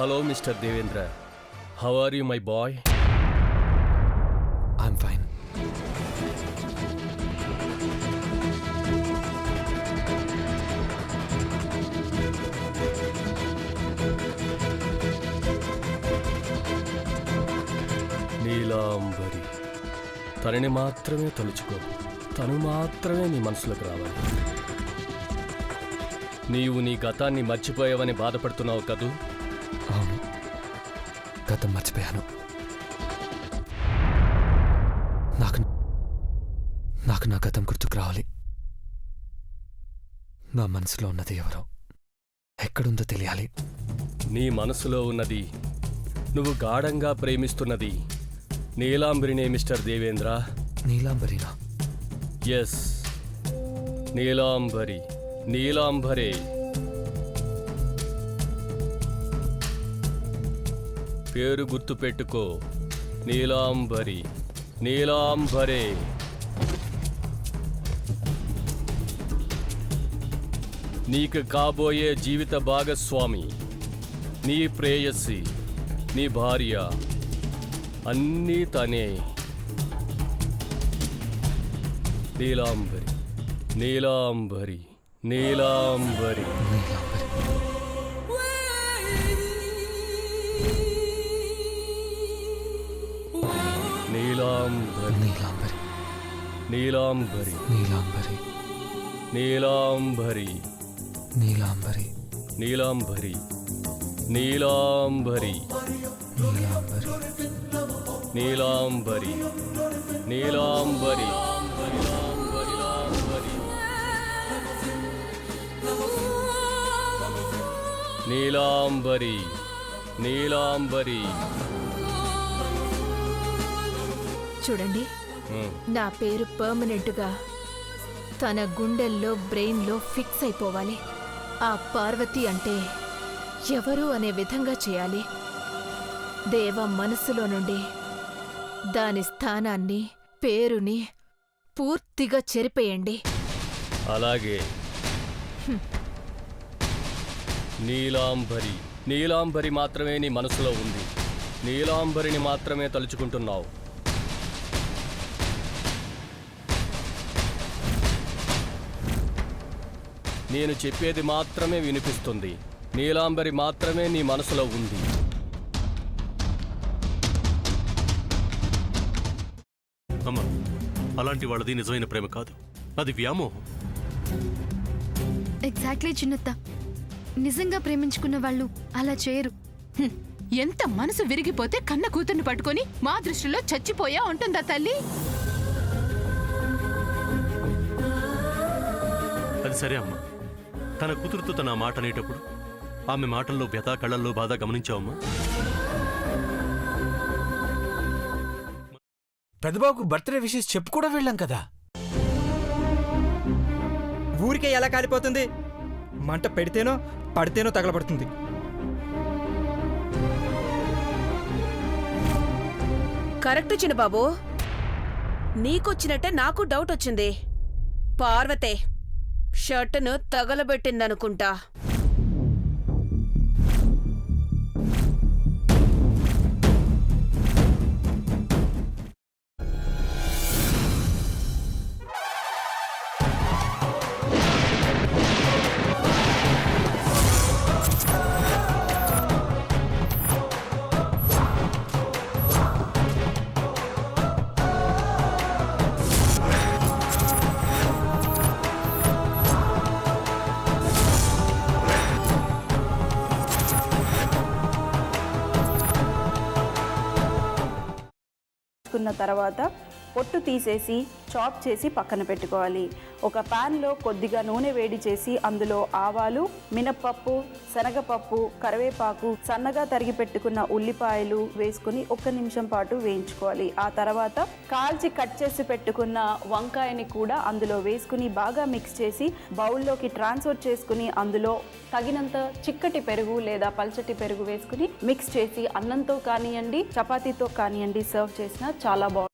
Hello mister Devendra. How are you my boy? I'm fine. Neelambari, తనని మాత్రమే తలుచుకో. తను మాత్రమే నీ మనసులోకి రావాలి. నీవు నీ గతాన్ని మర్చిపోయావని బాధపడుతున్నావు కదూ? అవును, గతం మర్చిపోయాను. నాకు నా గతం గుర్తుకు రావాలి. నా మనసులో ఉన్నది ఎవరో, ఎక్కడుందో తెలియాలి. నీ మనసులో ఉన్నది, నువ్వు గాఢంగా ప్రేమిస్తున్నది నీలాంబరినే మిస్టర్ దేవేంద్ర. నీలాంబరినా? ఎస్, నీలాంబరి. నీలాంబరే. పేరు గుర్తు పెట్టుకో. నీలాంబరి. నీలాంబరే. నీకు కాబోయే జీవిత భాగస్వామి, నీ ప్రేయసి, నీ భార్య, అన్నీ తనే. నీలాంబరి. నీలాంబరి. నీలాంబరి. నీలాంబరి. నీలాంబరి. నీలాంబరి. నీలాంబరి. నీలాంబరి. నీలాంబరి. నీలాంబరి. నీలాంబరి. నీలాంబరి. నీలాంబరి. నీలాంబరి. నీలాంబరి. చూడండి, నా పేరు పర్మనెంట్గా తన గుండెల్లో, బ్రెయిన్లో ఫిక్స్ అయిపోవాలి. ఆ పార్వతి అంటే ఎవరు అనే విధంగా చేయాలి. దేవ మనసులో నుండి దాని స్థానాన్ని, పేరుని పూర్తిగా చెరిపేయండి. అలాగే. నీలాంబరి. నీలాంబరి మాత్రమే నీ మనసులో ఉంది. నీలాంబరిని మాత్రమే తలుచుకుంటున్నావు. నేను చెప్పేది మాత్రమే వినిపిస్తుంది. నీలాంబరి మాత్రమే నీ మనసులో ఉంది. అమ్మా, అలాంటి వాళ్ళది నిజమైన ప్రేమ కాదు, అది వ్యామోహం. ఎగ్జాక్ట్లీ చిన్నత్త. నిజంగా ప్రేమించుకున్న వాళ్ళు అలా చేయరు. ఎంత మనసు విరిగిపోతే కన్న కూతుర్ని పట్టుకొని మా దృష్టిలో చచ్చిపోయా ఉంటుందా తల్లి? అది సరే అమ్మా, తన కూతురుతో తన మాట అనేటప్పుడు ఆమె మాటల్లో వ్యథ, కళ్ళల్లో బాధ గమనించావమ్మా? పెద్దబాబుకు బర్త్డే విషెస్ చెప్పు కూడా వెళ్ళాం కదా. ఊరికే ఎలా కాలిపోతుంది? మంట పెడితేనో పడితేనో తగలబడుతుంది. కరెక్ట్ చిన్నబాబు, నీకొచ్చినట్టే నాకు డౌట్ వచ్చింది. పార్వతే షర్టును తగలబెట్టిందనుకుంటా. కున్న తర్వాత పొట్టు తీసేసి చాప్ చేసి పక్కన పెట్టుకోవాలి. ఒక ప్యాన్లో కొద్దిగా నూనె వేడి చేసి అందులో ఆవాలు, మినప్పప్పు, శనగపప్పు, కరివేపాకు, సన్నగా తరిగి పెట్టుకున్న ఉల్లిపాయలు వేసుకుని 1 నిమిషం పాటు వేయించుకోవాలి. ఆ తర్వాత కాల్చి కట్ చేసి పెట్టుకున్న వంకాయని కూడా అందులో వేసుకుని బాగా మిక్స్ చేసి బౌల్లోకి ట్రాన్స్ఫర్ చేసుకుని అందులో తగినంత చిక్కటి పెరుగు లేదా పల్చటి పెరుగు వేసుకుని మిక్స్ చేసి అన్నంతో కానివ్వండి, చపాతీతో కానివ్వండి సర్వ్ చేసినా చాలా బాగుంటుంది.